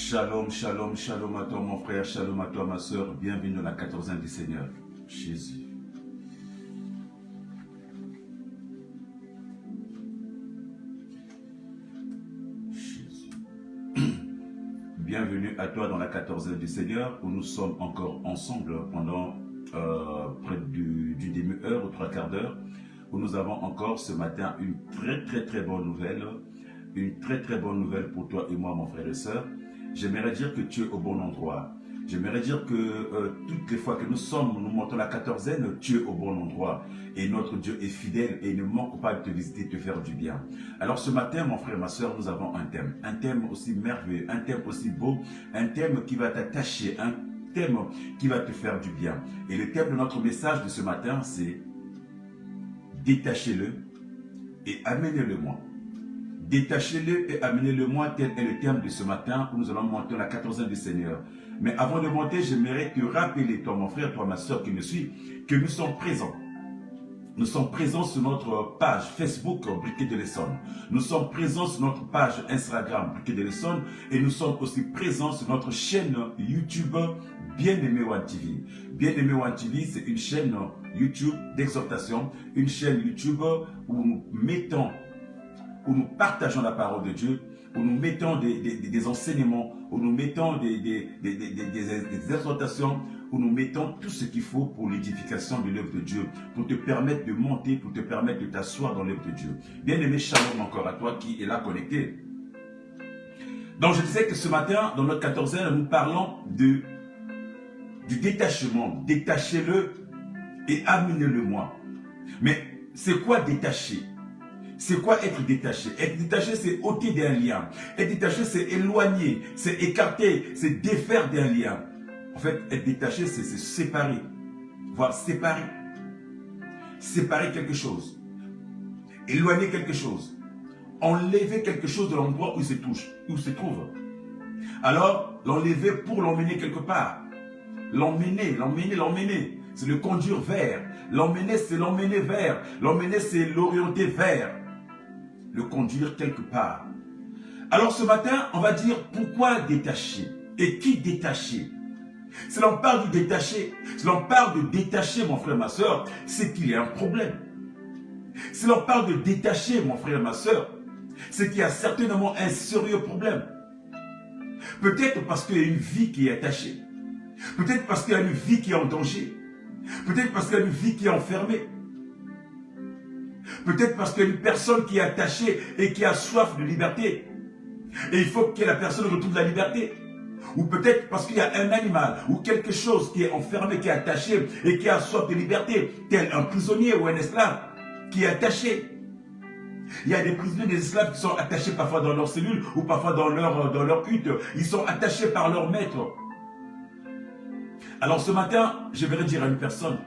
Shalom, shalom, shalom à toi mon frère, shalom à toi ma soeur, bienvenue dans la 14e du Seigneur, Jésus. Jésus. Bienvenue à toi dans la 14e du Seigneur, où nous sommes encore ensemble pendant près d'une demi-heure ou 3/4 d'heure, où nous avons encore ce matin une très bonne nouvelle, une très bonne nouvelle pour toi et moi mon frère et soeur. J'aimerais dire que tu es au bon endroit. J'aimerais dire que toutes les fois que nous montons la 14e, tu es au bon endroit. Et notre Dieu est fidèle et il ne manque pas de te visiter, de te faire du bien. Alors ce matin, mon frère, ma soeur, nous avons un thème aussi merveilleux, un thème aussi beau, un thème qui va t'attacher, un thème qui va te faire du bien. Et le thème de notre message de ce matin, c'est « Détachez-le et amenez-le-moi ». Détachez-le et amenez-le-moi, tel est le thème de ce matin où nous allons monter la 14e du Seigneur. Mais avant de monter, j'aimerais te rappeler, toi mon frère, toi ma soeur qui me suit, que nous sommes présents. Nous sommes présents sur notre page Facebook Briquet de l'Essonne. Nous sommes présents sur notre page Instagram Briquet de l'Essonne. Et nous sommes aussi présents sur notre chaîne YouTube Bien-Aimé One TV. Bien-Aimé One TV, c'est une chaîne YouTube d'exhortation. Une chaîne YouTube où nous partageons la parole de Dieu, où nous mettons des enseignements, où nous mettons des exhortations, où nous mettons tout ce qu'il faut pour l'édification de l'œuvre de Dieu, pour te permettre de monter, pour te permettre de t'asseoir dans l'œuvre de Dieu. Bien-aimé, shalom encore à toi qui est là connecté. Donc je disais que ce matin, dans notre 14e, nous parlons du détachement. Détachez-le et amenez-le-moi. Mais c'est quoi détacher? C'est quoi être détaché? Être détaché, c'est ôter d'un lien. Être détaché, c'est éloigner, c'est écarter, c'est défaire d'un lien. En fait, être détaché, c'est se séparer. Voire séparer. Séparer quelque chose. Éloigner quelque chose. Enlever quelque chose de l'endroit où il se trouve. Alors, l'enlever pour l'emmener quelque part. L'emmener. C'est le conduire vers. L'emmener, c'est l'emmener vers. L'emmener, c'est l'orienter vers. Le conduire quelque part. Alors ce matin, on va dire pourquoi détacher et qui détacher. Si l'on parle du détaché, si l'on parle de détacher, mon frère, ma soeur, c'est qu'il y a un problème. Si l'on parle de détacher, mon frère, ma soeur, c'est qu'il y a certainement un sérieux problème. Peut-être parce qu'il y a une vie qui est attachée. Peut-être parce qu'il y a une vie qui est en danger. Peut-être parce qu'il y a une vie qui est enfermée. Peut-être parce qu'il y a une personne qui est attachée et qui a soif de liberté. Et il faut que la personne retrouve la liberté. Ou peut-être parce qu'il y a un animal ou quelque chose qui est enfermé, qui est attaché et qui a soif de liberté, tel un prisonnier ou un esclave qui est attaché. Il y a des prisonniers, des esclaves qui sont attachés parfois dans leur cellule ou parfois dans leur hutte. Ils sont attachés par leur maître. Alors ce matin, je vais dire à une personne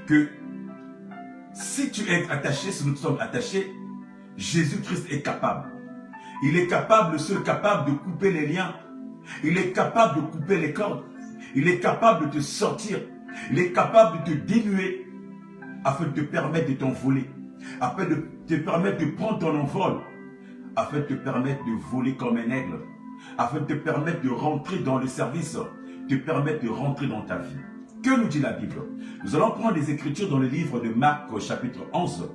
que si tu es attaché, si nous sommes attachés, Jésus-Christ est capable. Il est capable, le seul capable de couper les liens. Il est capable de couper les cordes. Il est capable de te sortir. Il est capable de te dénuer afin de te permettre de t'envoler. Afin de te permettre de prendre ton envol. Afin de te permettre de voler comme un aigle. Afin de te permettre de rentrer dans le service. Te permettre de rentrer dans ta vie. Que nous dit la Bible? Nous allons prendre des écritures dans le livre de Marc chapitre 11.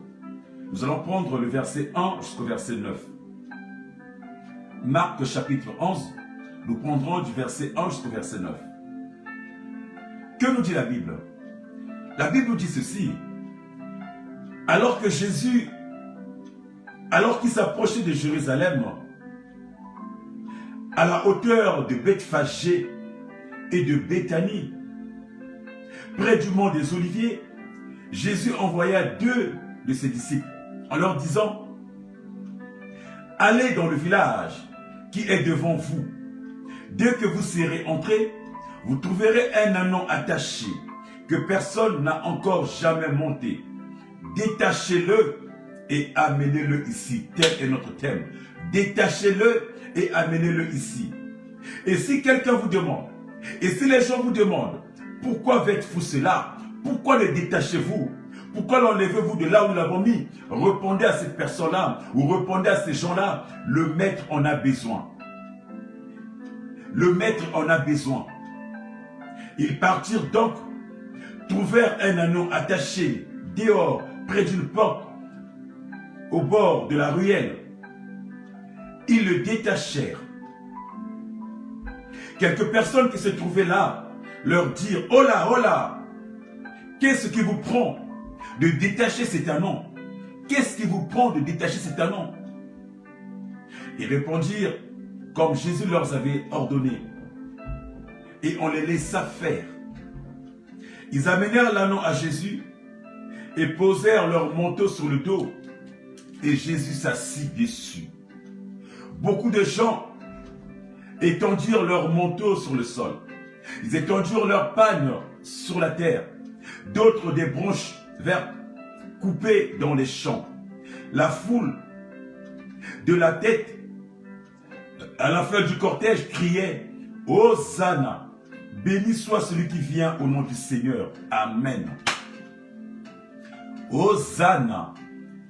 Nous allons prendre le verset 1 jusqu'au verset 9. Marc chapitre 11, nous prendrons du verset 1 jusqu'au verset 9. Que nous dit la Bible? La Bible nous dit ceci. Alors qu'il s'approchait de Jérusalem, à la hauteur de Bethphagée et de Béthanie, près du mont des Oliviers, Jésus envoya 2 de ses disciples en leur disant: allez dans le village qui est devant vous. Dès que vous serez entrés, vous trouverez un ânon attaché que personne n'a encore jamais monté. Détachez-le et amenez-le ici. Tel est notre thème. Détachez-le et amenez-le ici. Et si quelqu'un vous demande, et si les gens vous demandent, pourquoi faites-vous cela? Pourquoi le détachez-vous? Pourquoi l'enlevez-vous de là où nous l'avons mis? Répondez à cette personne-là, ou répondez à ces gens-là, le maître en a besoin. le maître en a besoin. Ils partirent donc, trouvèrent un anneau attaché dehors, près d'une porte, au bord de la ruelle. Ils le détachèrent. Quelques personnes qui se trouvaient là leur dirent: « Oh là, qu'est-ce qui vous prend de détacher cet anneau? Qu'est-ce qui vous prend de détacher cet anneau ?» Ils répondirent comme Jésus leur avait ordonné. Et on les laissa faire. Ils amenèrent l'anneau à Jésus et posèrent leur manteau sur le dos. Et Jésus s'assit dessus. Beaucoup de gens étendirent leur manteau sur le sol. Ils étendirent leur pagne sur la terre. D'autres des branches vertes coupées dans les champs. La foule de la tête à la fin du cortège criait: « Hosanna, béni soit celui qui vient au nom du Seigneur. Amen. Hosanna,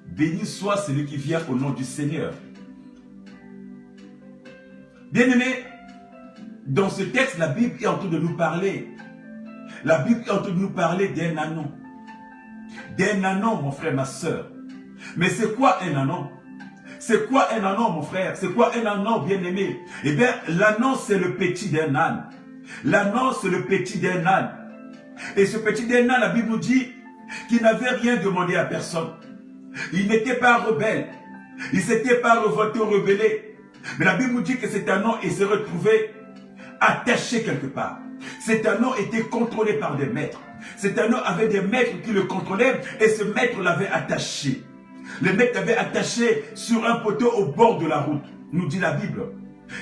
béni soit celui qui vient au nom du Seigneur. » Bien-aimés, dans ce texte, la Bible est en train de nous parler. La Bible est en train de nous parler d'un anneau. D'un anneau, mon frère, ma soeur. Mais c'est quoi un anneau? C'est quoi un anneau, mon frère? C'est quoi un anneau, bien-aimé? Eh bien, l'anneau, c'est le petit d'un âne. L'anneau, c'est le petit d'un âne. Et ce petit d'un âne, la Bible nous dit qu'il n'avait rien demandé à personne. Il n'était pas rebelle. Il ne s'était pas revolté ou rebellé. Mais la Bible nous dit que cet anneau, il s'est retrouvé attaché quelque part. Cet anneau était contrôlé par des maîtres. Cet anneau avait des maîtres qui le contrôlaient et ce maître l'avait attaché. Le maître l'avait attaché sur un poteau au bord de la route, nous dit la Bible.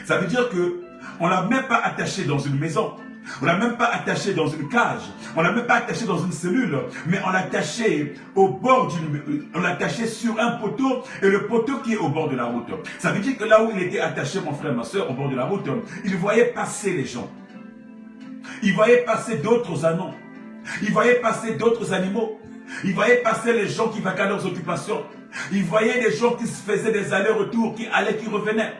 Ça veut dire que on ne l'a même pas attaché dans une maison. On ne l'a même pas attaché dans une cage. On ne l'a même pas attaché dans une cellule. Mais on l'a attaché au bord d'une... On l'a attaché sur un poteau. Et le poteau qui est au bord de la route. Ça veut dire que là où il était attaché, mon frère, ma soeur, au bord de la route, il voyait passer les gens. Il voyait passer d'autres anneaux. Il voyait passer d'autres animaux. Il voyait passer les gens qui vaquaient à leurs occupations. Il voyait des gens qui se faisaient des allers-retours, qui allaient, qui revenaient,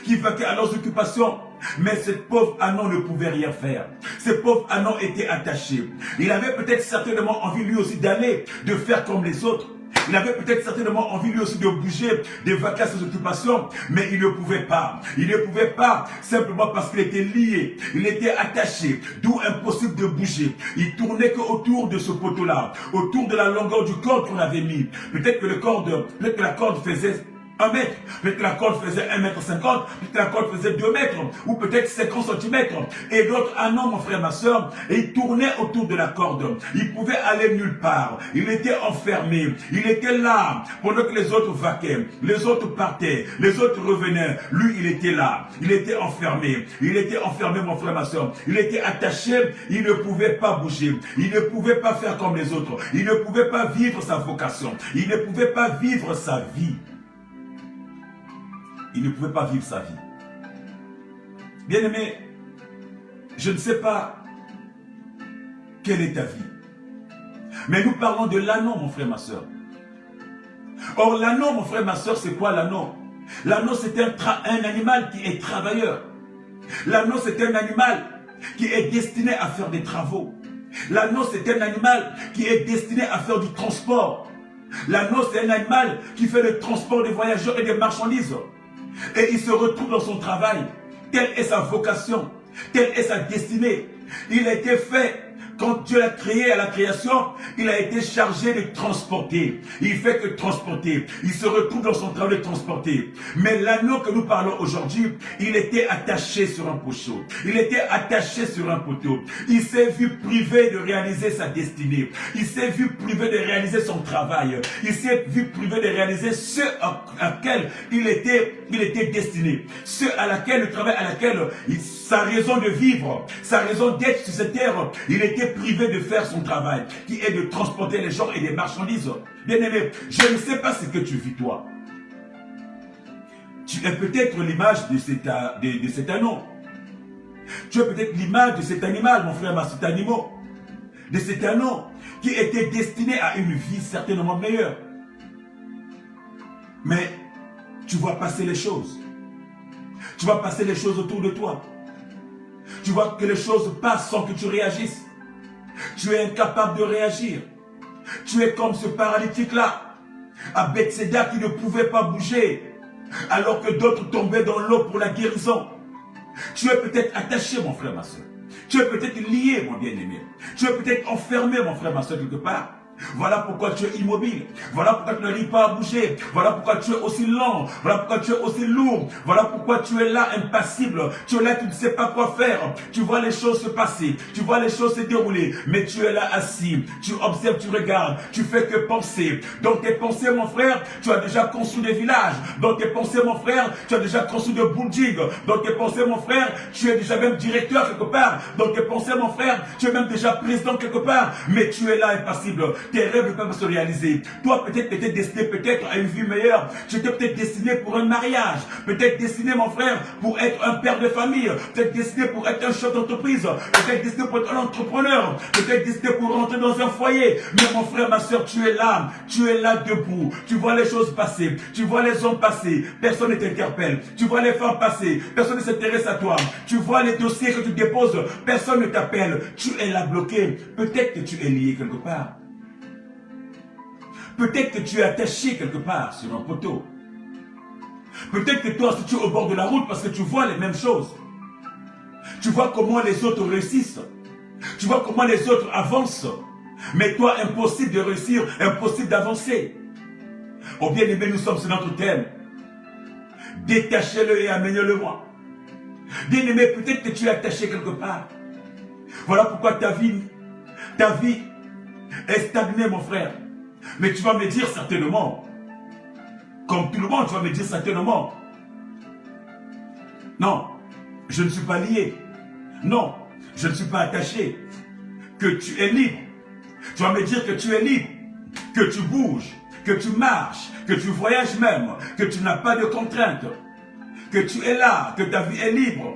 qui vaquaient à leurs occupations. Mais ce pauvre anneau ne pouvait rien faire. Ce pauvre anneau était attaché. Il avait peut-être certainement envie lui aussi d'aller, de faire comme les autres. Il avait peut-être certainement envie lui aussi de bouger, de vaquer à ses occupations, mais il ne pouvait pas. Il ne pouvait pas simplement parce qu'il était lié, il était attaché, d'où impossible de bouger. Il tournait qu'autour de ce poteau-là, autour de la longueur du corde qu'on avait mis. Peut-être que la corde faisait 1 mètre, peut-être que la corde faisait 1,50 m, peut-être que la corde faisait 2 mètres, ou peut-être 50 cm. Et d'autres anneaux, mon frère, ma soeur, et il tournait autour de la corde. Il pouvait aller nulle part. Il était enfermé. Il était là pendant que les autres vaquaient, les autres partaient, les autres revenaient. Lui, il était là. Il était enfermé. Il était enfermé, mon frère, ma soeur. Il était attaché. Il ne pouvait pas bouger. Il ne pouvait pas faire comme les autres. Il ne pouvait pas vivre sa vocation. Il ne pouvait pas vivre sa vie. Il ne pouvait pas vivre sa vie. Bien-aimé, je ne sais pas quelle est ta vie. Mais nous parlons de l'anneau, mon frère, ma soeur. Or, l'anneau, mon frère, ma soeur, c'est quoi l'anneau? L'anneau, c'est un animal qui est travailleur. L'anneau, c'est un animal qui est destiné à faire des travaux. L'anneau, c'est un animal qui est destiné à faire du transport. L'anneau, c'est un animal qui fait le transport des voyageurs et des marchandises. Et il se retrouve dans son travail. Telle est sa vocation. Telle est sa destinée. Il a été fait. Quand Dieu l'a créé à la création, il a été chargé de transporter. Il fait que transporter. Il se retrouve dans son travail de transporter. Mais l'anneau que nous parlons aujourd'hui, il était attaché sur un poteau. Il était attaché sur un poteau. Il s'est vu privé de réaliser sa destinée. Il s'est vu privé de réaliser son travail. Il s'est vu privé de réaliser ce à quel il était destiné. Ce à laquelle, le travail à laquelle sa raison de vivre, sa raison d'être sur cette terre, il était privé de faire son travail, qui est de transporter les gens et les marchandises. Bien-aimé, je ne sais pas ce que tu vis toi. Tu es peut-être l'image de cet anneau. Tu es peut-être l'image de cet animal, mon frère, cet animal. De cet anneau qui était destiné à une vie certainement meilleure. Mais tu vois passer les choses. Tu vois passer les choses autour de toi. Tu vois que les choses passent sans que tu réagisses. Tu es incapable de réagir. Tu es comme ce paralytique-là, à Bethséda qui ne pouvait pas bouger, alors que d'autres tombaient dans l'eau pour la guérison. Tu es peut-être attaché, mon frère, ma soeur. Tu es peut-être lié, mon bien-aimé. Tu es peut-être enfermé, mon frère, ma soeur, quelque part. Voilà pourquoi tu es immobile. Voilà pourquoi tu n'arrives pas à bouger. Voilà pourquoi tu es aussi lent. Voilà pourquoi tu es aussi lourd. Voilà pourquoi tu es là, impassible. Tu es là, tu ne sais pas quoi faire. Tu vois les choses se passer. Tu vois les choses se dérouler. Mais tu es là assis. Tu observes, tu regardes. Tu fais que penser. Dans tes pensées, mon frère, tu as déjà construit des villages. Dans tes pensées, mon frère, tu as déjà construit des buildings. Dans tes pensées, mon frère, tu es déjà même directeur quelque part. Dans tes pensées, mon frère, tu es même déjà président quelque part. Mais tu es là, impassible. Tes rêves ne peuvent se réaliser. Toi, peut-être, tu étais destiné peut-être à une vie meilleure. Tu étais peut-être destiné pour un mariage. Peut-être destiné, mon frère, pour être un père de famille. Peut-être destiné pour être un chef d'entreprise. Peut-être destiné pour être un entrepreneur. Peut-être destiné pour rentrer dans un foyer. Mais mon frère, ma soeur, tu es là. Tu es là debout. Tu vois les choses passer. Tu vois les hommes passer. Personne ne t'interpelle. Tu vois les femmes passer. Personne ne s'intéresse à toi. Tu vois les dossiers que tu déposes. Personne ne t'appelle. Tu es là bloqué. Peut-être que tu es lié quelque part. Peut-être que tu es attaché quelque part sur un poteau. Peut-être que toi, si tu es au bord de la route parce que tu vois les mêmes choses. Tu vois comment les autres réussissent. Tu vois comment les autres avancent. Mais toi, impossible de réussir, impossible d'avancer. Oh bien-aimé, nous sommes sur notre thème. Détachez-le et amenez-le moi. Bien-aimé, peut-être que tu es attaché quelque part. Voilà pourquoi ta vie est stagnée, mon frère. Mais tu vas me dire certainement, comme tout le monde, tu vas me dire certainement, non, je ne suis pas lié. Non, je ne suis pas attaché. Que tu es libre. Tu vas me dire que tu es libre, que tu bouges, que tu marches, que tu voyages même, que tu n'as pas de contraintes, que tu es là, que ta vie est libre,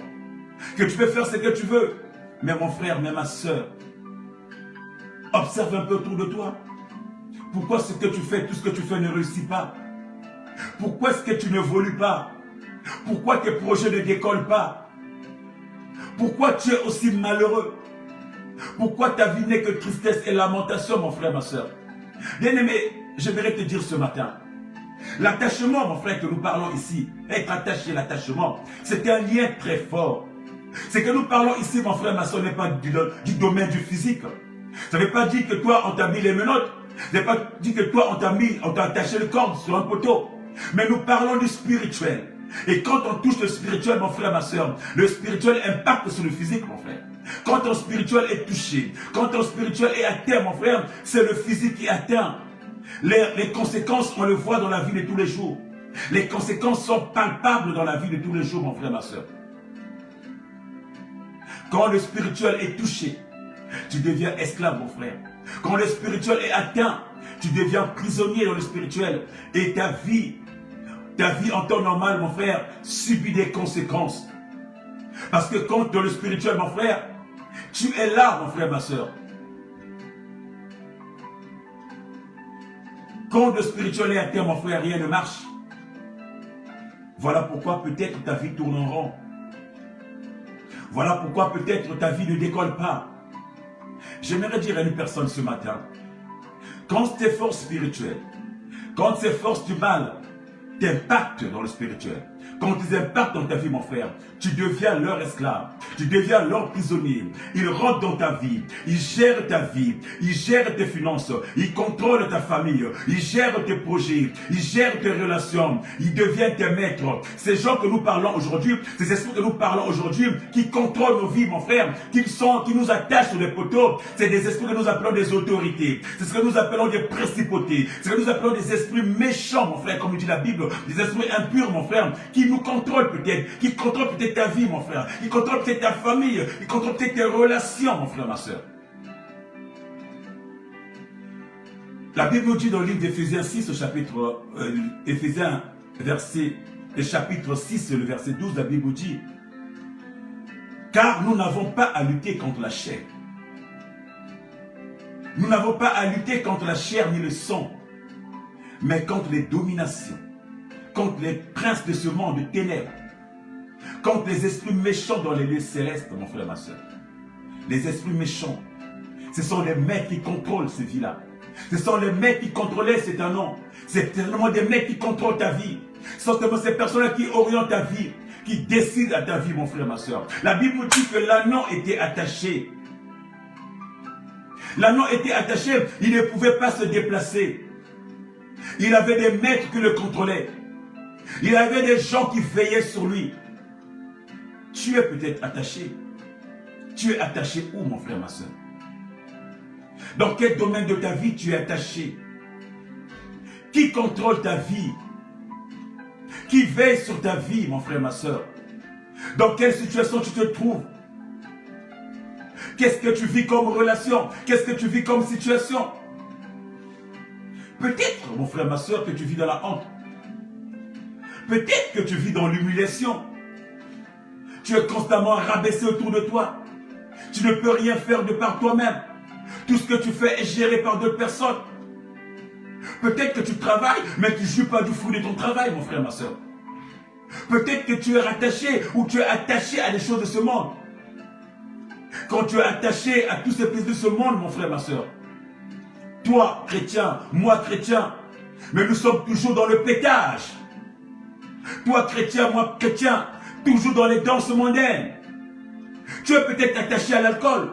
que tu peux faire ce que tu veux. Mais mon frère, mais ma soeur, observe un peu autour de toi. Pourquoi ce que tu fais, tout ce que tu fais ne réussit pas? Pourquoi est-ce que tu n'évolues pas? Pourquoi tes projets ne décollent pas? Pourquoi tu es aussi malheureux? Pourquoi ta vie n'est que tristesse et lamentation, mon frère, ma soeur? Bien-aimé, j'aimerais te dire ce matin, l'attachement, mon frère, que nous parlons ici, être attaché, l'attachement, c'est un lien très fort. Ce que nous parlons ici, mon frère, ma soeur, n'est pas du domaine du physique. Ça ne veut pas dire que toi, on t'a mis les menottes. Ça ne veut pas dire que toi, on t'a attaché le corps sur un poteau. Mais nous parlons du spirituel. Et quand on touche le spirituel, mon frère, ma soeur, le spirituel impacte sur le physique, mon frère. Quand ton spirituel est touché, quand ton spirituel est atteint, mon frère, c'est le physique qui est atteint. Les conséquences, on le voit dans la vie de tous les jours. Les conséquences sont palpables dans la vie de tous les jours, mon frère, ma soeur. Quand le spirituel est touché, tu deviens esclave, mon frère. Quand le spirituel est atteint, tu deviens prisonnier dans le spirituel. Et ta vie en temps normal, mon frère, subit des conséquences. Parce que quand dans le spirituel, mon frère, tu es là, mon frère, ma soeur. Quand le spirituel est atteint, mon frère, rien ne marche. Voilà pourquoi peut-être ta vie tourne en rond. Voilà pourquoi peut-être ta vie ne décolle pas. J'aimerais dire à une personne ce matin, quand tes forces spirituelles, quand ces forces du mal t'impactent dans le spirituel, quand ils impactent dans ta vie, mon frère, tu deviens leur esclave, tu deviens leur prisonnier. Ils rentrent dans ta vie, ils gèrent ta vie, ils gèrent tes finances, ils contrôlent ta famille, ils gèrent tes projets, ils gèrent tes relations, ils deviennent tes maîtres. Ces gens que nous parlons aujourd'hui, ces esprits que nous parlons aujourd'hui, qui contrôlent nos vies, mon frère, qui nous attachent sur les poteaux, c'est des esprits que nous appelons des autorités, c'est ce que nous appelons des principautés, c'est ce que nous appelons des esprits méchants, mon frère, comme dit la Bible, des esprits impurs, mon frère, qui nous contrôlent peut-être, qui contrôlent peut-être ta vie, mon frère, qui contrôlent peut-être ta famille, qui contrôlent peut-être tes relations, mon frère, ma soeur. La Bible nous dit dans le livre d'Éphésiens 6, chapitre Éphésiens, chapitre 6, le verset 12, la Bible nous dit, car nous n'avons pas à lutter contre la chair. Nous n'avons pas à lutter contre la chair ni le sang, mais contre les dominations, contre les princes de ce monde de ténèbres, contre les esprits méchants dans les lieux célestes, mon frère, ma soeur. Les esprits méchants, ce sont les mecs qui contrôlent ces vies-là. Ce sont les mecs qui contrôlaient cet anon. C'est tellement des mecs qui contrôlent ta vie. Ce sont tellement ces personnes-là qui orientent ta vie, qui décident à ta vie, mon frère, ma soeur. La Bible nous dit que l'anon était attaché. L'anon était attaché, il ne pouvait pas se déplacer. Il avait des maîtres qui le contrôlaient. Il avait des gens qui veillaient sur lui. Tu es peut-être attaché. Tu es attaché où, mon frère, ma soeur? Dans quel domaine de ta vie tu es attaché? Qui contrôle ta vie? Qui veille sur ta vie, mon frère, ma soeur? Dans quelle situation tu te trouves? Qu'est-ce que tu vis comme relation? Qu'est-ce que tu vis comme situation? Peut-être, mon frère, ma soeur, que tu vis dans la honte. Peut-être que tu vis dans l'humiliation. Tu es constamment rabaissé autour de toi. Tu ne peux rien faire de par toi-même. Tout ce que tu fais est géré par d'autres personnes. Peut-être que tu travailles, mais tu ne jouis pas du fruit de ton travail, mon frère, ma soeur. Peut-être que tu es rattaché ou tu es attaché à des choses de ce monde. Quand tu es attaché à tous ces plaisirs de ce monde, mon frère, ma soeur, toi, chrétien, moi, chrétien, mais nous sommes toujours dans le pétage. Toi, chrétien, moi, chrétien, toujours dans les danses mondaines. Tu es peut-être attaché à l'alcool.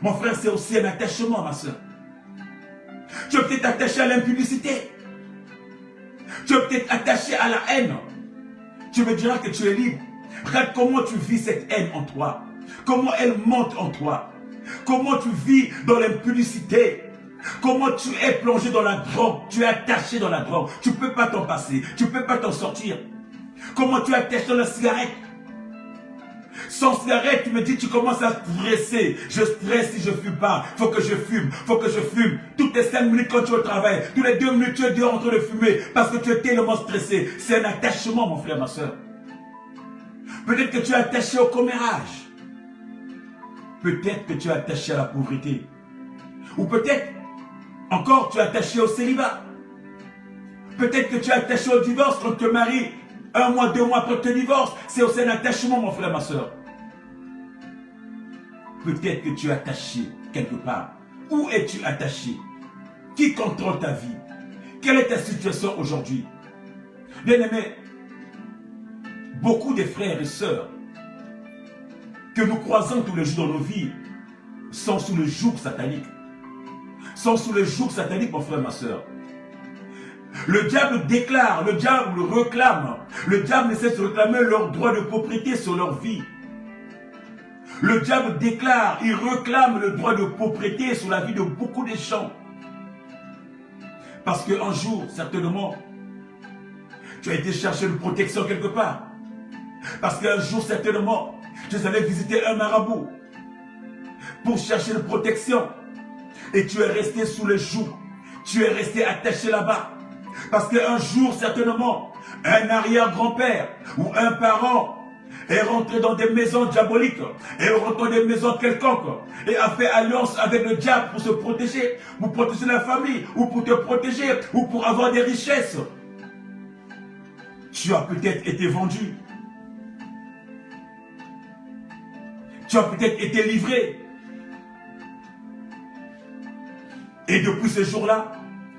Mon frère, c'est aussi un attachement, ma soeur. Tu es peut-être attaché à l'impudicité. Tu es peut-être attaché à la haine. Tu me diras que tu es libre. Regarde comment tu vis cette haine en toi. Comment elle monte en toi. Comment tu vis dans l'impudicité. Comment tu es plongé dans la drogue. Tu es attaché dans la drogue. Tu ne peux pas t'en passer. Tu ne peux pas t'en sortir. Comment tu es attaché dans la cigarette. Sans cigarette, tu me dis, tu commences à stresser. Je stresse si je ne fume pas. Faut que je fume. Faut que je fume. Toutes les 5 minutes quand tu es au travail, toutes les 2 minutes, tu es dehors en train de fumer parce que tu es tellement stressé. C'est un attachement, mon frère, ma soeur. Peut-être que tu es attaché au commérage. Peut-être que tu es attaché à la pauvreté. Ou peut-être encore tu es attaché au célibat. Peut-être que tu es attaché au divorce quand tu te maries. 1 mois, 2 mois après tu divorces. C'est aussi un attachement, mon frère, ma soeur. Peut-être que tu es attaché quelque part. Où es-tu attaché? Qui contrôle ta vie? Quelle est ta situation aujourd'hui? Bien-aimés, beaucoup de frères et sœurs que nous croisons tous les jours dans nos vies sont sous le joug satanique. Sont sous le joug satanique, mon frère, ma soeur. Le diable déclare, le diable réclame, le diable essaie de réclamer leur droit de propriété sur leur vie. Le diable déclare, il réclame le droit de propriété sur la vie de beaucoup de gens. Parce qu'un jour, certainement, tu as été chercher une protection quelque part. Parce qu'un jour, certainement, tu allais visiter un marabout pour chercher une protection. Et tu es resté sous le joug. Tu es resté attaché là-bas. Parce qu'un jour, certainement, un arrière-grand-père ou un parent est rentré dans des maisons diaboliques, est rentré dans des maisons quelconques, et a fait alliance avec le diable pour se protéger, pour protéger la famille, ou pour te protéger, ou pour avoir des richesses. Tu as peut-être été vendu. Tu as peut-être été livré. Et depuis ce jour-là,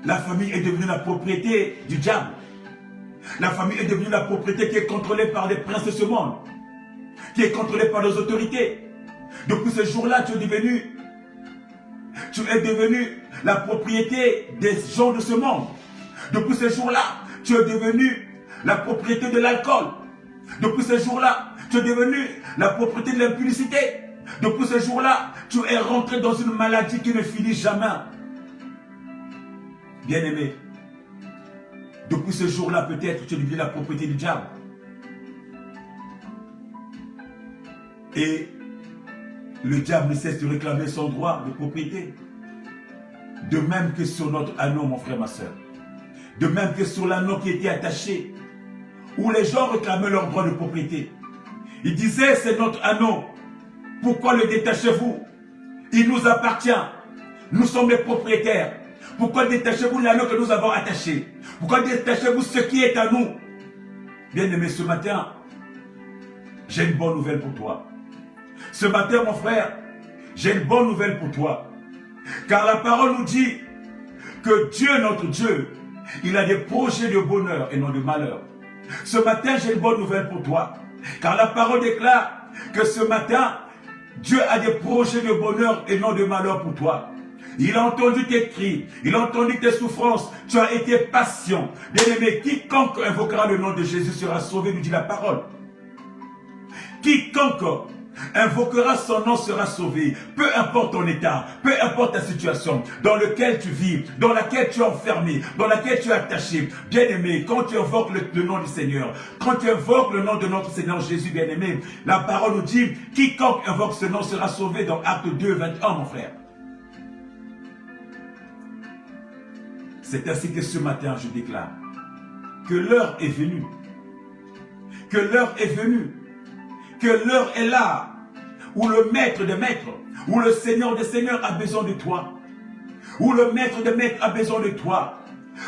la famille est devenue la propriété du diable. La famille est devenue la propriété qui est contrôlée par les princes de ce monde, qui est contrôlée par les autorités. Depuis ce jour-là, tu es devenu la propriété des gens de ce monde. Depuis ce jour-là, tu es devenu la propriété de l'alcool. Depuis ce jour-là, tu es devenu la propriété de l'impudicité. Depuis ce jour-là, tu es rentré dans une maladie qui ne finit jamais. Bien-aimé, depuis ce jour-là, peut-être tu es devenu la propriété du diable. Et le diable ne cesse de réclamer son droit de propriété. De même que sur notre anneau, mon frère, ma soeur. De même que sur l'anneau qui était attaché, où les gens réclamaient leur droit de propriété. Ils disaient, c'est notre anneau. Pourquoi le détachez-vous? Il nous appartient. Nous sommes les propriétaires. Pourquoi détachez-vous l'anneau que nous avons attaché? Pourquoi détachez-vous ce qui est à nous? Bien-aimés, ce matin, j'ai une bonne nouvelle pour toi. Ce matin, mon frère, j'ai une bonne nouvelle pour toi. Car la parole nous dit que Dieu, notre Dieu, il a des projets de bonheur et non de malheur. Ce matin, j'ai une bonne nouvelle pour toi. Car la parole déclare que ce matin, Dieu a des projets de bonheur et non de malheur pour toi. Il a entendu tes cris, il a entendu tes souffrances, tu as été patient. Bien-aimé, quiconque invoquera le nom de Jésus sera sauvé, nous dit la parole. Quiconque invoquera son nom sera sauvé. Peu importe ton état, peu importe ta situation dans laquelle tu vis, dans laquelle tu es enfermé, dans laquelle tu es attaché. Bien-aimé, quand tu invoques le nom du Seigneur, quand tu invoques le nom de notre Seigneur Jésus, bien-aimé, la parole nous dit, quiconque invoque ce nom sera sauvé dans Acte 2, 21, mon frère. C'est ainsi que ce matin, je déclare que l'heure est venue, que l'heure est venue, que l'heure est là, où le maître des maîtres, où le Seigneur des seigneurs a besoin de toi, où le maître des maîtres a besoin de toi.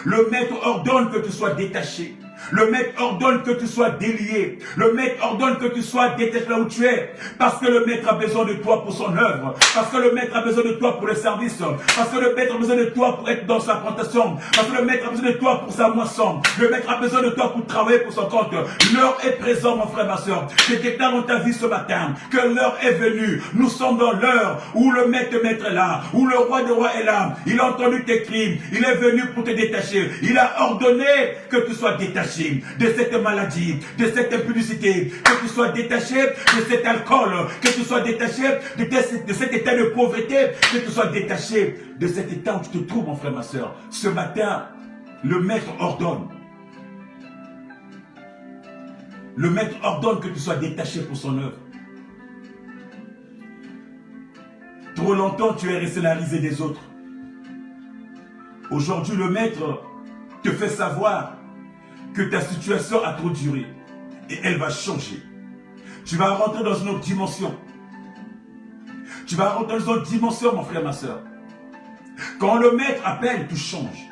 Le maître ordonne que tu sois détaché. Le maître ordonne que tu sois délié. Le maître ordonne que tu sois détaché là où tu es. Parce que le maître a besoin de toi pour son œuvre. Parce que le maître a besoin de toi pour le service. Parce que le maître a besoin de toi pour être dans sa plantation. Parce que le maître a besoin de toi pour sa moisson. Le maître a besoin de toi pour travailler pour son compte. L'heure est présente, mon frère, ma soeur. Je déclare dans ta vie ce matin que l'heure est venue. Nous sommes dans l'heure où le maître est là. Où le roi des rois est là. Il a entendu tes cris. Il est venu pour te détacher. Il a ordonné que tu sois détaché de cette maladie, de cette impudicité, que tu sois détaché de cet alcool, que tu sois détaché de cet état de pauvreté, que tu sois détaché de cet état où tu te trouves, mon frère, ma soeur. Ce matin, le maître ordonne. Le maître ordonne que tu sois détaché pour son œuvre. Trop longtemps, tu es resté la risée des autres. Aujourd'hui, le maître te fait savoir que ta situation a trop duré et elle va changer. Tu vas rentrer dans une autre dimension. Tu vas rentrer dans une autre dimension, mon frère, ma soeur. Quand le maître appelle, tu changes.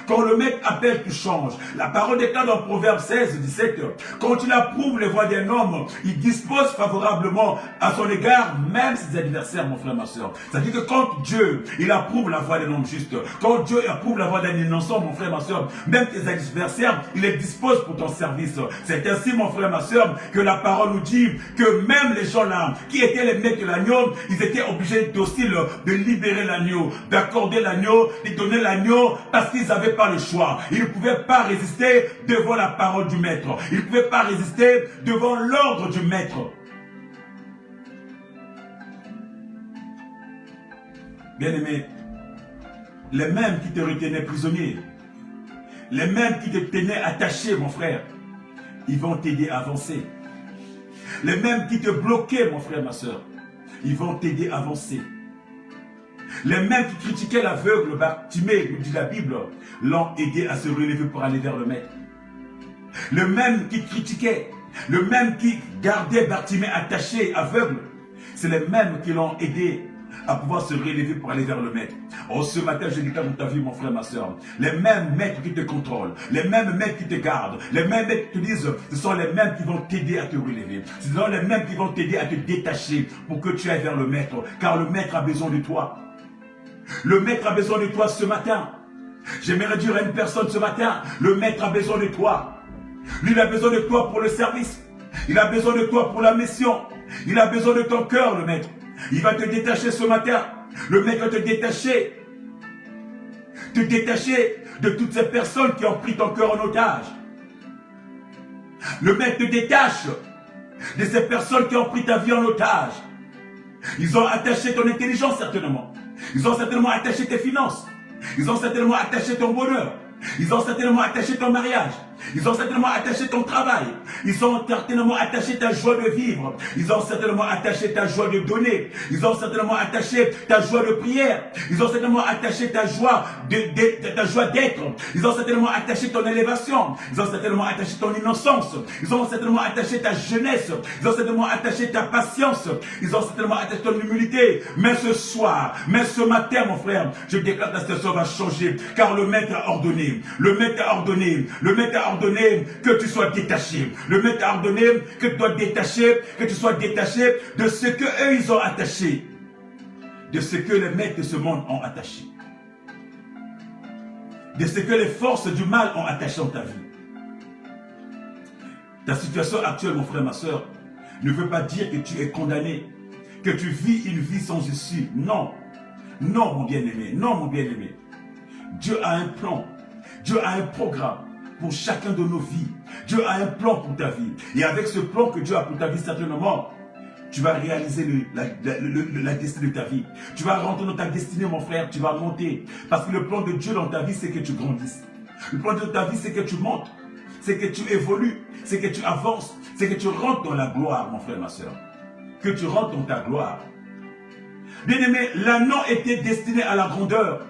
Quand le maître appelle, tu changes. La parole déclare dans Proverbe 16, 17, quand il approuve les voies d'un homme, il dispose favorablement à son égard, même ses adversaires, mon frère, ma soeur. C'est-à-dire que quand Dieu, il approuve la voie d'un homme juste, quand Dieu approuve la voie d'un innocent, mon frère, ma soeur, même tes adversaires, il les dispose pour ton service. C'est ainsi, mon frère, ma soeur, que la parole nous dit que même les gens là, qui étaient les maîtres de l'agneau, ils étaient obligés aussi de libérer l'agneau, d'accorder l'agneau, de donner l'agneau, parce qu'ils avaient pas le choix. Ils ne pouvaient pas résister devant la parole du maître. Ils ne pouvaient pas résister devant l'ordre du maître. Bien-aimé, les mêmes qui te retenaient prisonnier, les mêmes qui te tenaient attaché, mon frère, ils vont t'aider à avancer. Les mêmes qui te bloquaient, mon frère, ma soeur, ils vont t'aider à avancer. Les mêmes qui critiquaient l'aveugle Bartimée, nous dit la Bible, l'ont aidé à se relever pour aller vers le maître. Le même qui critiquait, le même qui gardait Bartimée attaché, aveugle, c'est les mêmes qui l'ont aidé à pouvoir se relever pour aller vers le maître. Oh, ce matin, je déclare dans ta vie, mon frère, ma soeur, les mêmes maîtres qui te contrôlent, les mêmes maîtres qui te gardent, les mêmes maîtres qui te disent, ce sont les mêmes qui vont t'aider à te relever. Ce sont les mêmes qui vont t'aider à te détacher pour que tu ailles vers le maître, car le maître a besoin de toi. Le maître a besoin de toi ce matin. J'aimerais dire à une personne ce matin, le maître a besoin de toi. Lui, il a besoin de toi pour le service. Il a besoin de toi pour la mission. Il a besoin de ton cœur, le maître. Il va te détacher ce matin. Le maître va te détacher. Te détacher de toutes ces personnes qui ont pris ton cœur en otage. Le maître te détache de ces personnes qui ont pris ta vie en otage. Ils ont attaché ton intelligence certainement. Ils ont certainement attaché tes finances. Ils ont certainement attaché ton bonheur. Ils ont certainement attaché ton mariage. Ils ont certainement attaché ton travail. Ils ont certainement attaché ta joie de vivre. Ils ont certainement attaché ta joie de donner. Ils ont certainement attaché ta joie de prière. Ils ont certainement attaché ta joie d'être. Ils ont certainement attaché ton élévation. Ils ont certainement attaché ton innocence. Ils ont certainement attaché ta jeunesse. Ils ont certainement attaché ta patience. Ils ont certainement attaché ton humilité. Mais ce soir, mais ce matin, mon frère, je déclare que la situation va changer. Car le maître a ordonné. Le maître a ordonné. Le maître a ordonné que tu sois détaché. Le maître a ordonné que tu dois détacher, que tu sois détaché de ce que eux ils ont attaché, de ce que les maîtres de ce monde ont attaché, de ce que les forces du mal ont attaché dans ta vie. Ta situation actuelle, mon frère, ma soeur, ne veut pas dire que tu es condamné, que tu vis une vie sans issue. Non, non mon bien-aimé, non mon bien-aimé. Dieu a un plan, Dieu a un programme pour chacun de nos vies. Dieu a un plan pour ta vie. Et avec ce plan que Dieu a pour ta vie, certainement, tu vas réaliser la destinée de ta vie. Tu vas rentrer dans ta destinée, mon frère, tu vas monter. Parce que le plan de Dieu dans ta vie, c'est que tu grandisses. Le plan de ta vie, c'est que tu montes, c'est que tu évolues, c'est que tu avances, c'est que tu rentres dans la gloire, mon frère, ma soeur. Que tu rentres dans ta gloire. Bien-aimé, l'anneau était destiné à la grandeur.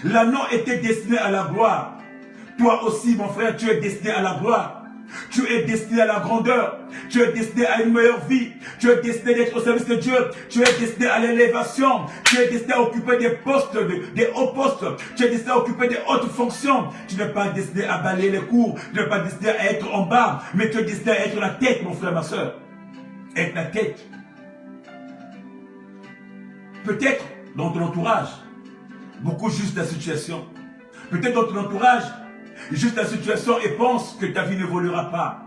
L'anneau était destiné à la gloire. Toi aussi, mon frère, tu es destiné à la gloire. Tu es destiné à la grandeur. Tu es destiné à une meilleure vie. Tu es destiné d'être au service de Dieu. Tu es destiné à l'élévation. Tu es destiné à occuper des postes, des hauts postes. Tu es destiné à occuper des hautes fonctions. Tu n'es pas destiné à balayer les cours. Tu n'es pas destiné à être en bas. Mais tu es destiné à être la tête, mon frère, ma soeur. Être la tête. Peut-être dans ton entourage, beaucoup jugent ta situation. Peut-être dans ton entourage, juste ta situation et pense que ta vie n'évoluera pas.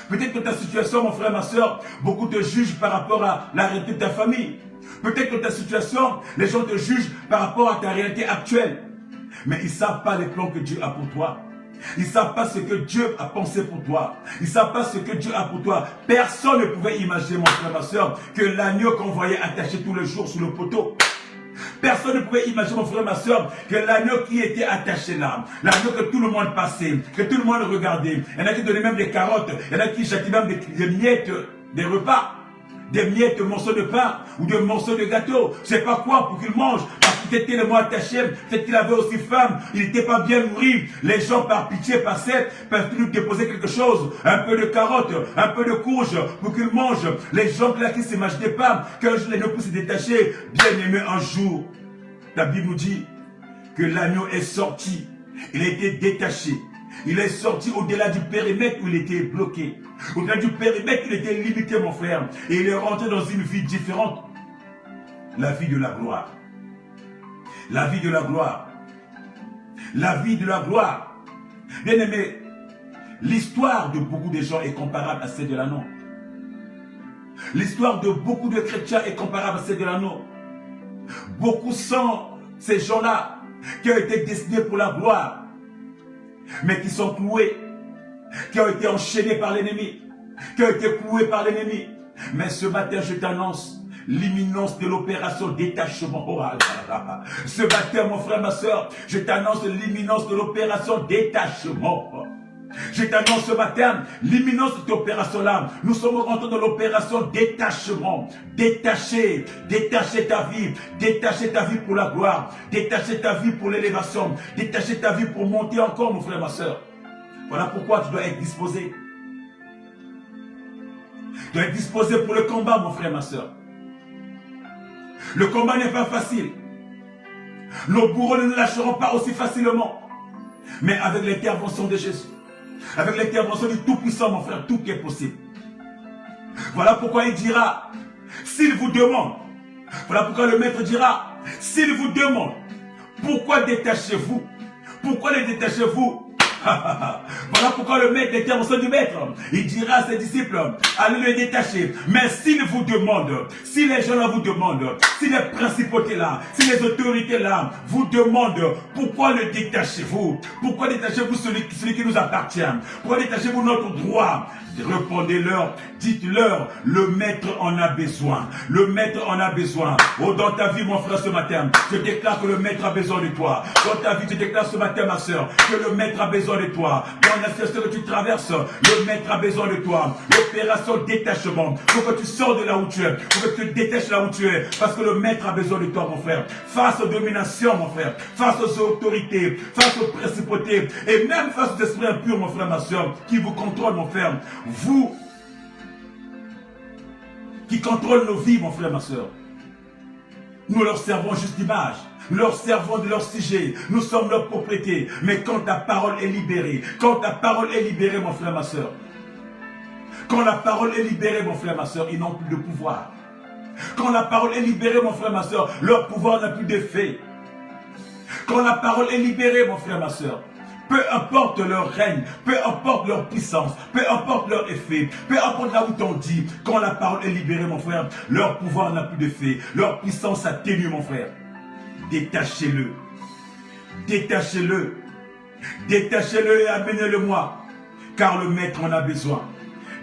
Peut-être que ta situation, mon frère, ma soeur, beaucoup te jugent par rapport à la réalité de ta famille. Peut-être que ta situation, les gens te jugent par rapport à ta réalité actuelle. Mais ils ne savent pas les plans que Dieu a pour toi. Ils ne savent pas ce que Dieu a pensé pour toi. Ils ne savent pas ce que Dieu a pour toi. Personne ne pouvait imaginer, mon frère, ma soeur, que l'agneau qu'on voyait attaché tous les jours sous le poteau. Personne ne pouvait imaginer, mon frère, ma soeur, que l'agneau qui était attaché là, l'agneau que tout le monde passait, que tout le monde regardait, il y en a qui donnaient même des carottes, il y en a qui châtiaient même des miettes, des repas, des miettes de morceaux de pain ou de morceaux de gâteau. Je ne sais pas quoi pour qu'il mange. Peut-être qu'il est moins attaché, peut-être qu'il avait aussi faim, il n'était pas bien nourri. Les gens par pitié passaient, peuvent lui déposer quelque chose, un peu de carottes, un peu de courge pour qu'il mange. Les gens là qui ne s'imaginaient pas qu'un jour l'agneau puisse se détacher. Bien aimé, un jour, la Bible nous dit que l'agneau est sorti, il a été détaché. Il est sorti au-delà du périmètre où il était bloqué. Au-delà du périmètre, il était limité, mon frère. Et il est rentré dans une vie différente. La vie de la gloire. La vie de la gloire. La vie de la gloire. Bien aimé, l'histoire de beaucoup de gens est comparable à celle de l'anneau. L'histoire de beaucoup de chrétiens est comparable à celle de l'anneau. Beaucoup sont ces gens-là qui ont été destinés pour la gloire, mais qui sont cloués, qui ont été enchaînés par l'ennemi, qui ont été cloués par l'ennemi. Mais ce matin, je t'annonce l'imminence de l'opération détachement. Oh, ce matin, mon frère, ma soeur, je t'annonce l'imminence de l'opération détachement. Je t'annonce ce matin l'imminence de cette opération-là. Nous sommes rentrés dans l'opération détachement. Détacher, détacher ta vie pour la gloire, détacher ta vie pour l'élévation, détacher ta vie pour monter encore, mon frère, ma soeur. Voilà pourquoi tu dois être disposé. Tu dois être disposé pour le combat, mon frère, ma soeur. Le combat n'est pas facile. Nos bourreaux ne nous lâcheront pas aussi facilement. Mais avec l'intervention de Jésus, avec l'intervention du Tout-Puissant, mon frère, tout est possible. Voilà pourquoi il dira, s'il vous demande, voilà pourquoi le maître dira, s'il vous demande, pourquoi détachez-vous? Pourquoi les détachez-vous? Voilà pourquoi le maître, l'intervention du maître, il dira à ses disciples, allez les détacher. Mais s'il vous demande, si les gens là vous demandent, si les principautés là, si les autorités là vous demandent, pourquoi le détachez-vous? Pourquoi détachez-vous celui qui nous appartient? Pourquoi détachez-vous notre droit? Répondez-leur, dites-leur, le maître en a besoin. Le maître en a besoin. Oh, dans ta vie, mon frère, ce matin, je déclare que le maître a besoin de toi. Dans ta vie, je déclare ce matin, ma soeur, que le maître a besoin de toi. Dans la situation que tu traverses, le maître a besoin de toi. L'opération détachement. Il faut que tu sors de là où tu es. Il faut que tu te détaches là où tu es. Parce que le maître a besoin de toi, mon frère. Face aux dominations, mon frère. Face aux autorités. Face aux principautés. Et même face aux esprits impurs, mon frère, ma soeur, qui vous contrôlent, mon frère. Vous qui contrôlez nos vies, mon frère, ma soeur, nous leur servons juste d'image. leur servons de leur sujet, nous sommes leur propriété. Mais quand ta parole est libérée, quand ta parole est libérée, mon frère, ma soeur, quand la parole est libérée, mon frère, ma soeur, ils n'ont plus de pouvoir. Quand la parole est libérée, mon frère, ma soeur, leur pouvoir n'a plus d'effet. Quand la parole est libérée, mon frère, ma soeur, peu importe leur règne, peu importe leur puissance, peu importe leur effet, peu importe là où t'en dit, quand la parole est libérée, mon frère, leur pouvoir n'a plus d'effet, leur puissance atténue, mon frère. Détachez-le. Détachez-le. Détachez-le et amenez-le-moi, car le maître en a besoin.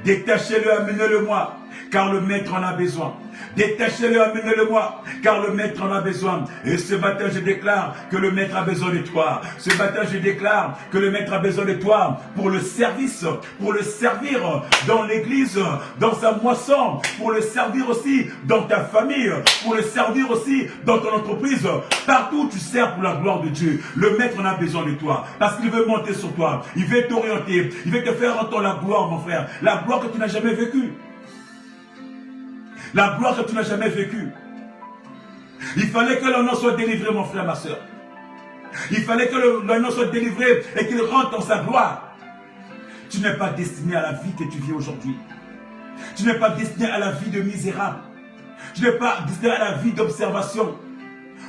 Détachez-le, amenez-le-moi, car le maître en a besoin. Détachez-le, amenez-le-moi, car le maître en a besoin. Et ce matin, je déclare que le maître a besoin de toi. Ce matin, je déclare que le maître a besoin de toi pour le service, pour le servir dans l'église, dans sa moisson, pour le servir aussi dans ta famille, pour le servir aussi dans ton entreprise. Partout où tu sers pour la gloire de Dieu, le maître en a besoin de toi, parce qu'il veut monter sur toi, il veut t'orienter, il veut te faire entendre la gloire, mon frère, la gloire que tu n'as jamais vécue. La gloire que tu n'as jamais vécue. Il fallait que l'homme soit délivré, mon frère, ma soeur. Il fallait que l'homme soit délivré et qu'il rentre dans sa gloire. Tu n'es pas destiné à la vie que tu vis aujourd'hui. Tu n'es pas destiné à la vie de misérable. Tu n'es pas destiné à la vie d'observation.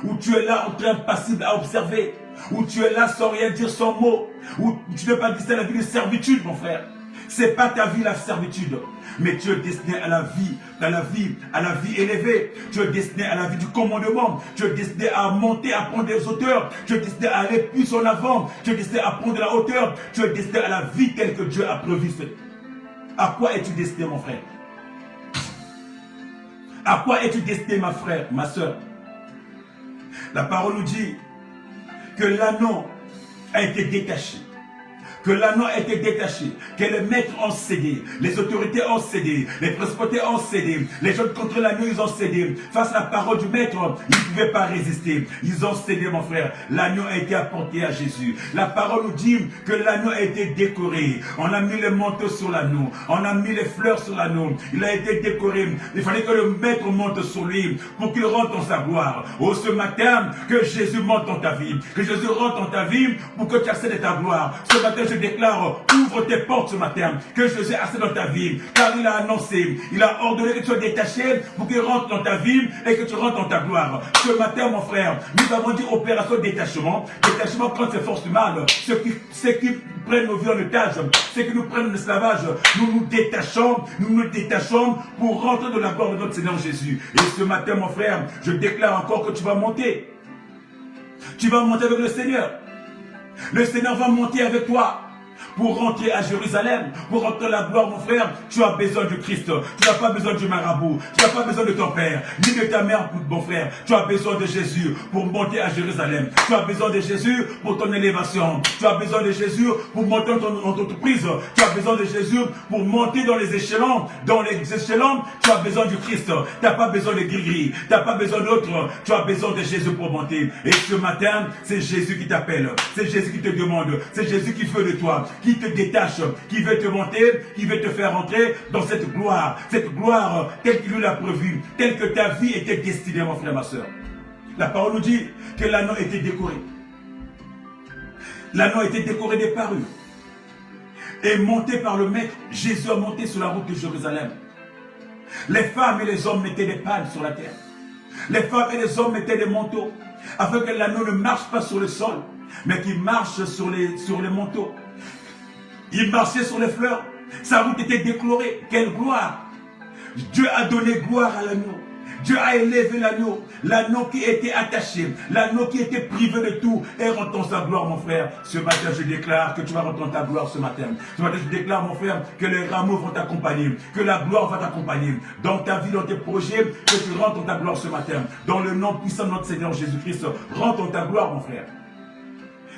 Où tu es là en train passible à observer. Où tu es là sans rien dire, sans mot. Où tu n'es pas destiné à la vie de servitude, mon frère. Ce n'est pas ta vie la servitude, mais tu es destiné à la vie, à la vie élevée. Tu es destiné à la vie du commandement. Tu es destiné à monter, à prendre des hauteurs. Tu es destiné à aller plus en avant. Tu es destiné à prendre de la hauteur. Tu es destiné à la vie telle que Dieu a prévu. À quoi es-tu destiné, mon frère? À quoi es-tu destiné, ma frère, ma soeur? La parole nous dit que l'anneau a été détaché. Que l'anneau a été détaché, que les maîtres ont cédé, les autorités ont cédé, les principautés ont cédé, les gens contre l'anneau ils ont cédé. Face à la parole du maître, ils ne pouvaient pas résister. Ils ont cédé, mon frère. L'agneau a été apporté à Jésus. La parole nous dit que l'agneau a été décoré. On a mis les manteaux sur l'anneau. On a mis les fleurs sur l'anneau. Il a été décoré. Il fallait que le maître monte sur lui pour qu'il rentre dans sa gloire. Oh, ce matin, que Jésus monte dans ta vie. Que Jésus rentre dans ta vie pour que tu accèdes à ta gloire. Ce matin, je déclare, ouvre tes portes ce matin, que Jésus accède dans ta vie, car il a annoncé, il a ordonné que tu sois détaché pour qu'il rentre dans ta vie et que tu rentres dans ta gloire. Ce matin, mon frère, nous avons dit opération détachement. Détachement contre ces forces du mal, ceux qui prennent nos vies en otage, ceux qui nous prennent en esclavage, nous nous détachons pour rentrer dans la gloire de notre Seigneur Jésus. Et ce matin, mon frère, je déclare encore que tu vas monter. Tu vas monter avec le Seigneur. Le Seigneur va monter avec toi pour rentrer à Jérusalem, pour rentrer à la gloire, mon frère. Tu as besoin du Christ. Tu n'as pas besoin du marabout. Tu n'as pas besoin de ton père, ni de ta mère, mon frère. Tu as besoin de Jésus pour monter à Jérusalem. Tu as besoin de Jésus pour ton élévation. Tu as besoin de Jésus pour monter dans ton entreprise. Tu as besoin de Jésus pour monter dans les échelons. Dans les échelons, tu as besoin du Christ. Tu n'as pas besoin de gris-gris. Tu n'as pas besoin d'autre. Tu as besoin de Jésus pour monter. Et ce matin, c'est Jésus qui t'appelle. C'est Jésus qui te demande. C'est Jésus qui veut de toi, qui te détache, qui veut te monter, qui veut te faire entrer dans cette gloire telle qu'il l'a prévue, telle que ta vie était destinée, mon frère, ma soeur. La parole nous dit que l'anneau était décoré. L'anneau était décoré des parures. Et monté par le maître, Jésus a monté sur la route de Jérusalem. Les femmes et les hommes mettaient des palmes sur la terre. Les femmes et les hommes mettaient des manteaux, afin que l'anneau ne marche pas sur le sol, mais qu'il marche sur les manteaux. Il marchait sur les fleurs. Sa route était décorée. Quelle gloire! Dieu a donné gloire à l'agneau. Dieu a élevé l'agneau. L'agneau qui était attaché. L'agneau qui était privé de tout. Et rentre dans sa gloire, mon frère. Ce matin, je déclare que tu vas rentrer dans ta gloire ce matin. Ce matin, je déclare, mon frère, que les rameaux vont t'accompagner. Que la gloire va t'accompagner. Dans ta vie, dans tes projets, que tu rentres dans ta gloire ce matin. Dans le nom puissant de notre Seigneur Jésus-Christ, rentre dans ta gloire, mon frère.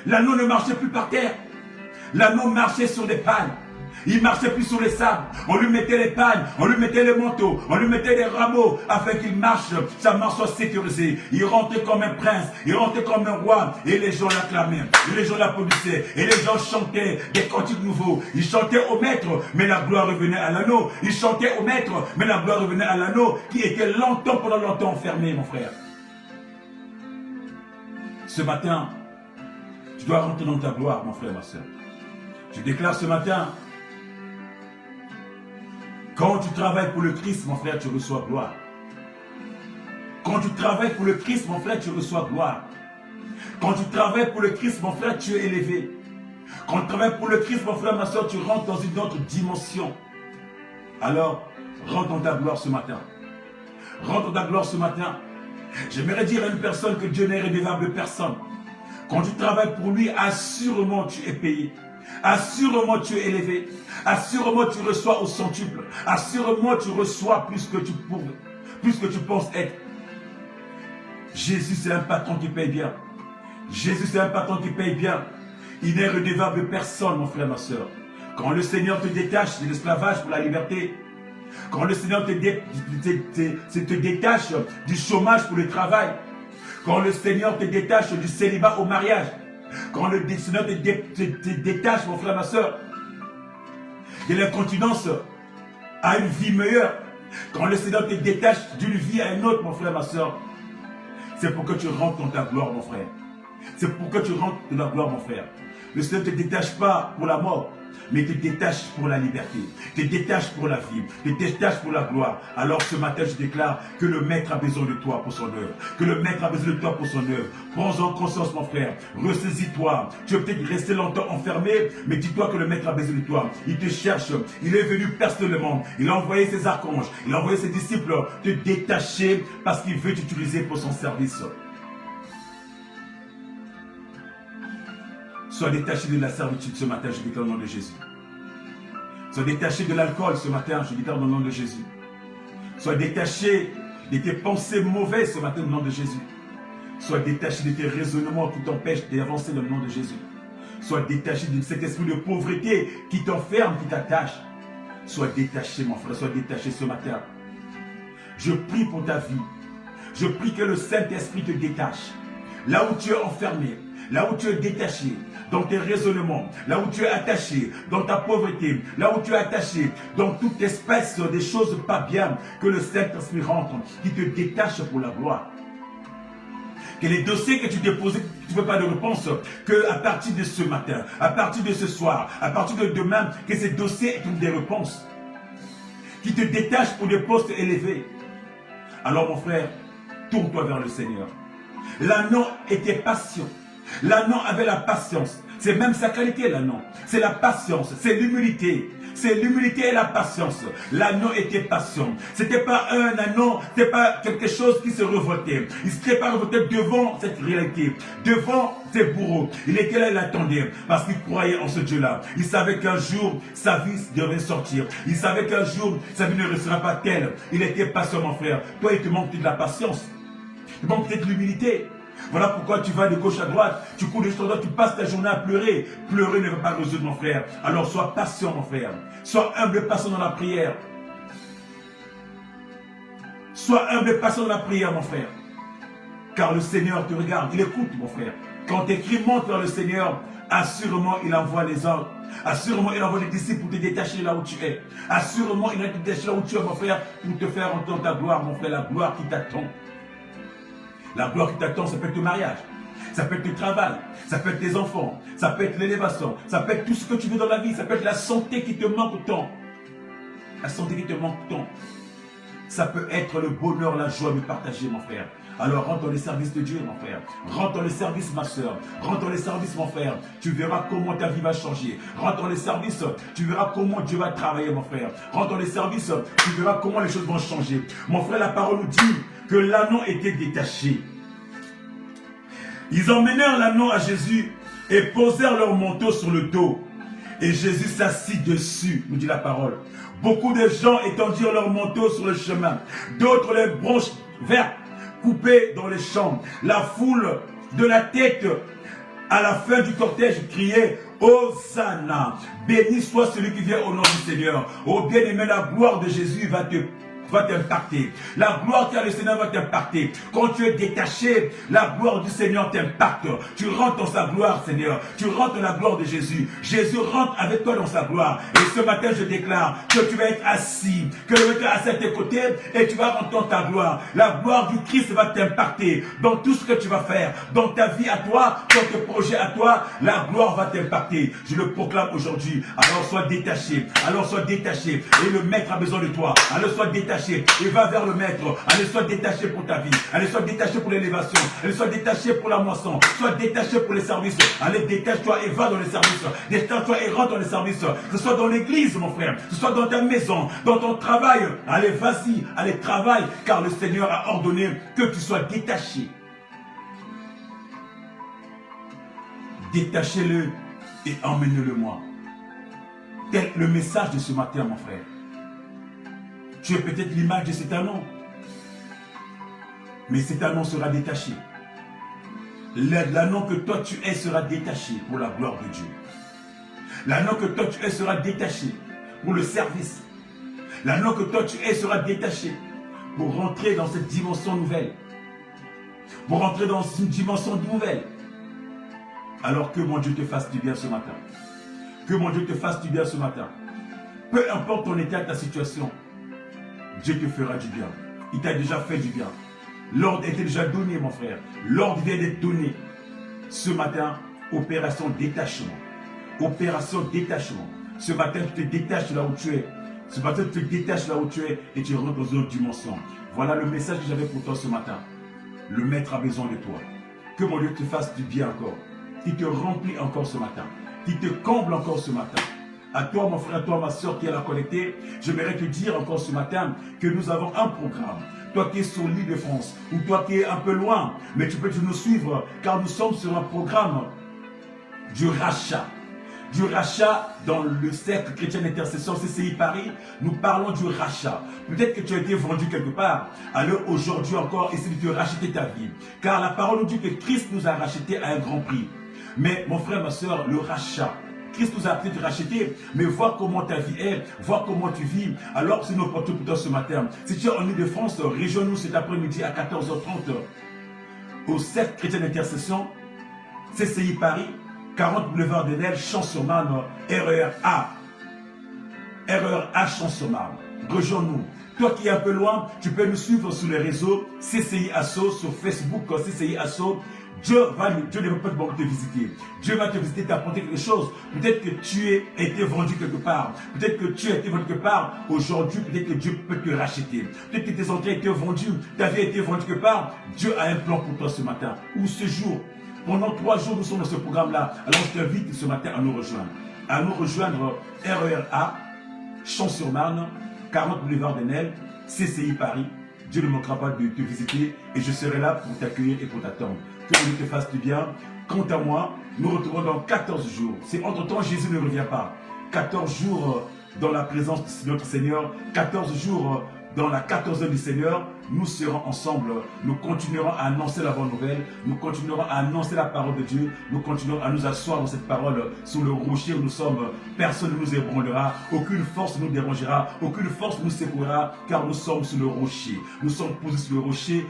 L'agneau ne marchait plus par terre. L'agneau marchait sur des palmes. Il ne marchait plus sur les sables. On lui mettait les palmes, on lui mettait les manteaux, on lui mettait les rameaux afin qu'il marche, sa marche soit sécurisée. Il rentrait comme un prince, il rentrait comme un roi et les gens l'acclamaient, et les gens l'applaudissaient, et les gens chantaient des cantiques nouveaux. Ils chantaient au maître, mais la gloire revenait à l'anneau. Ils chantaient au maître, mais la gloire revenait à l'anneau qui était pendant longtemps enfermé, mon frère. Ce matin, tu dois rentrer dans ta gloire, mon frère, ma soeur. Je déclare ce matin, quand tu travailles pour le Christ, mon frère, tu reçois gloire. Quand tu travailles pour le Christ, mon frère, tu reçois gloire. Quand tu travailles pour le Christ, mon frère, tu es élevé. Quand tu travailles pour le Christ, mon frère, ma soeur, tu rentres dans une autre dimension. Alors, rentre dans ta gloire ce matin. Rentre dans ta gloire ce matin. J'aimerais dire à une personne que Dieu n'est redevable de personne. Quand tu travailles pour lui, assurément tu es payé. Assurément tu es élevé. Assurément tu reçois au centuple. Assurément tu reçois plus que tu penses être. Jésus c'est un patron qui paye bien. Jésus c'est un patron qui paye bien. Il n'est redevable de personne, mon frère, ma soeur. Quand le Seigneur te détache de l'esclavage pour la liberté, quand le Seigneur te détache du chômage pour le travail, quand le Seigneur te détache du célibat au mariage, quand le Seigneur te détache, mon frère, ma soeur, de l'incontinence à une vie meilleure, quand le Seigneur te détache d'une vie à une autre, mon frère, ma soeur, c'est pour que tu rentres dans ta gloire, mon frère. C'est pour que tu rentres dans ta gloire, mon frère. Le Seigneur ne te détache pas pour la mort, mais te détache pour la liberté, te détache pour la vie, te détache pour la gloire. Alors ce matin, je déclare que le Maître a besoin de toi pour son œuvre. Que le Maître a besoin de toi pour son œuvre. Prends-en conscience, mon frère. Ressaisis-toi. Tu es peut-être resté longtemps enfermé, mais dis-toi que le Maître a besoin de toi. Il te cherche. Il est venu personnellement. Il a envoyé ses archanges. Il a envoyé ses disciples te détacher parce qu'il veut t'utiliser pour son service. Sois détaché de la servitude ce matin, je déclare au nom de Jésus. Sois détaché de l'alcool ce matin, je déclare au nom de Jésus. Sois détaché de tes pensées mauvaises ce matin au nom de Jésus. Sois détaché de tes raisonnements qui t'empêchent d'avancer dans le nom de Jésus. Sois détaché de cet esprit de pauvreté qui t'enferme, qui t'attache. Sois détaché, mon frère, sois détaché ce matin. Je prie pour ta vie. Je prie que le Saint-Esprit te détache. Là où tu es enfermé, là où tu es détaché, dans tes raisonnements, là où tu es attaché, dans ta pauvreté, là où tu es attaché, dans toute espèce de choses pas bien, que le Saint-Esprit rentre, qui te détache pour la gloire. Que les dossiers que tu déposais, que tu ne veux pas de réponse, qu'à partir de ce matin, à partir de ce soir, à partir de demain, que ces dossiers aient des réponses, qui te détachent pour des postes élevés. Alors mon frère, tourne-toi vers le Seigneur. L'agneau était patient. L'agneau avait la patience. C'est même sa qualité, l'agneau. C'est la patience, c'est l'humilité. C'est l'humilité et la patience. L'agneau était patient. C'était pas un agneau, c'était pas quelque chose qui se révoltait. Il ne s'était pas révolté devant cette réalité, devant ses bourreaux. Il était là, il attendait, parce qu'il croyait en ce Dieu-là. Il savait qu'un jour, sa vie devait sortir. Il savait qu'un jour, sa vie ne restera pas telle. Il était patient, mon frère. Toi, il te manque de la patience. Il te manque peut-être de l'humilité. Voilà pourquoi tu vas de gauche à droite, tu cours de gauche à droite, tu passes ta journée à pleurer. Pleurer ne va pas résoudre, mon frère. Alors sois patient, mon frère. Sois humble et patient dans la prière. Sois humble et patient dans la prière, mon frère. Car le Seigneur te regarde, il écoute, mon frère. Quand tes cris montent vers le Seigneur, assurément il envoie les anges. Assurément il envoie les disciples pour te détacher là où tu es. Assurément il va te détacher là où tu es, mon frère, pour te faire entendre ta gloire, mon frère, la gloire qui t'attend. La gloire qui t'attend, ça peut être le mariage, ça peut être le travail, ça peut être tes enfants, ça peut être l'élévation, ça peut être tout ce que tu veux dans la vie, ça peut être la santé qui te manque tant. La santé qui te manque tant. Ça peut être le bonheur, la joie de partager, mon frère. Alors rentre dans les services de Dieu, mon frère. Rentre dans les services, ma soeur. Rentre dans les services, mon frère. Tu verras comment ta vie va changer. Rentre dans les services, tu verras comment Dieu va travailler, mon frère. Rentre dans les services, tu verras comment les choses vont changer. Mon frère, la parole nous dit que l'agneau était détaché. Ils emmenèrent l'agneau à Jésus et posèrent leur manteau sur le dos. Et Jésus s'assit dessus, nous dit la parole. Beaucoup de gens étendirent leur manteau sur le chemin. D'autres les branches vertes coupées dans les champs. La foule de la tête à la fin du cortège criait « Hosanna ! Béni soit celui qui vient au nom du Seigneur. » Oh bien-aimé, la gloire de Jésus va va t'impacter. La gloire qui a le Seigneur va t'impacter. Quand tu es détaché, la gloire du Seigneur t'impacte. Tu rentres dans sa gloire, Seigneur. Tu rentres dans la gloire de Jésus. Jésus rentre avec toi dans sa gloire. Et ce matin, je déclare que tu vas être assis, que tu vas être assis à tes côtés et tu vas rentrer dans ta gloire. La gloire du Christ va t'impacter dans tout ce que tu vas faire, dans ta vie à toi, dans tes projets à toi. La gloire va t'impacter. Je le proclame aujourd'hui. Alors sois détaché. Alors sois détaché. Et le maître a besoin de toi. Alors sois détaché. Et va vers le maître. Allez, sois détaché pour ta vie. Allez, sois détaché pour l'élévation. Allez, sois détaché pour la moisson. Sois détaché pour les services. Allez, détache-toi et va dans les services. Détache-toi et rentre dans les services. Que ce soit dans l'église, mon frère. Que ce soit dans ta maison, dans ton travail. Allez, vas-y. Allez, travaille. Car le Seigneur a ordonné que tu sois détaché. Détachez-le et emmène-le moi. Tel le message de ce matin, mon frère. Tu es peut-être l'image de cet anneau. Mais cet anneau sera détaché. L'anneau que toi tu es sera détaché pour la gloire de Dieu. L'anneau que toi tu es sera détaché pour le service. L'anneau que toi tu es sera détaché pour rentrer dans cette dimension nouvelle. Pour rentrer dans une dimension nouvelle. Alors que mon Dieu te fasse du bien ce matin. Que mon Dieu te fasse du bien ce matin. Peu importe ton état, ta situation, Dieu te fera du bien. Il t'a déjà fait du bien. L'ordre était déjà donné, mon frère. L'ordre vient d'être donné. Ce matin, opération détachement. Opération détachement. Ce matin, tu te détaches de là où tu es. Ce matin, tu te détaches là où tu es et tu rentres dans une autre dimension. Voilà le message que j'avais pour toi ce matin. Le maître a besoin de toi. Que mon Dieu te fasse du bien encore. Qui te remplit encore ce matin. Qui te comble encore ce matin. À toi, mon frère, à toi, ma soeur qui est là connectée, j'aimerais te dire encore ce matin que nous avons un programme. Toi qui es sur l'île de France, ou toi qui es un peu loin, mais tu peux nous suivre, car nous sommes sur un programme du rachat. Du rachat dans le cercle chrétien d'intercession CCI Paris, nous parlons du rachat. Peut-être que tu as été vendu quelque part. Alors aujourd'hui encore, essaie de te racheter ta vie. Car la parole nous dit que Christ nous a racheté à un grand prix. Mais mon frère, ma soeur, le rachat, Christ nous a peut-être racheté, mais vois comment ta vie est, vois comment tu vis. Alors c'est une opportunité pour toi ce matin. Si tu es en Ile-de-France, rejoins-nous cet après-midi à 14h30 au cercle chrétien d'intercession CCI Paris, 40 boulevard de Nel, Champs-sur-Marne, RER A, Champs-sur-Marne. Rejoins-nous. Toi qui es un peu loin, tu peux nous suivre sur les réseaux CCI Asso, sur Facebook, CCI Asso. Dieu ne va pas te visiter. Dieu va te visiter, t'apporter quelque chose. Peut-être que tu as été vendu quelque part. Peut-être que tu as été vendu quelque part. Aujourd'hui, peut-être que Dieu peut te racheter. Peut-être que tes entrées ont été vendues. Ta vie a été vendue quelque part. Dieu a un plan pour toi ce matin. Ou ce jour. Pendant 3 jours, nous sommes dans ce programme-là. Alors je t'invite ce matin à nous rejoindre. À nous rejoindre RER A, Champs-sur-Marne, 40 boulevard de Nel, CCI Paris. Dieu ne manquera pas de te visiter et je serai là pour t'accueillir et pour t'attendre. Que Dieu te fasse du bien. Quant à moi, nous retrouvons dans 14 jours. C'est entre-temps, Jésus ne revient pas. 14 jours dans la présence de notre Seigneur. 14 jours dans la 14e du Seigneur. Nous serons ensemble. Nous continuerons à annoncer la bonne nouvelle. Nous continuerons à annoncer la parole de Dieu. Nous continuerons à nous asseoir dans cette parole sur le rocher où nous sommes. Personne ne nous ébranlera. Aucune force ne nous dérangera. Aucune force ne nous séparera. Car nous sommes sur le rocher. Nous sommes posés sur le rocher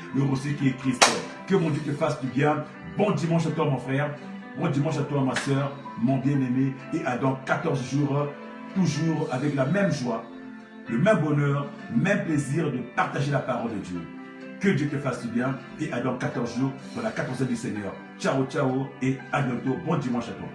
qui est Christ. Que mon Dieu te fasse du bien. Bon dimanche à toi, mon frère. Bon dimanche à toi, ma soeur, mon bien-aimé. Et à dans 14 jours, toujours avec la même joie, le même bonheur, le même plaisir de partager la parole de Dieu. Que Dieu te fasse du bien. Et à dans 14 jours, dans la 14e du Seigneur. Ciao, ciao et à bientôt. Bon dimanche à toi.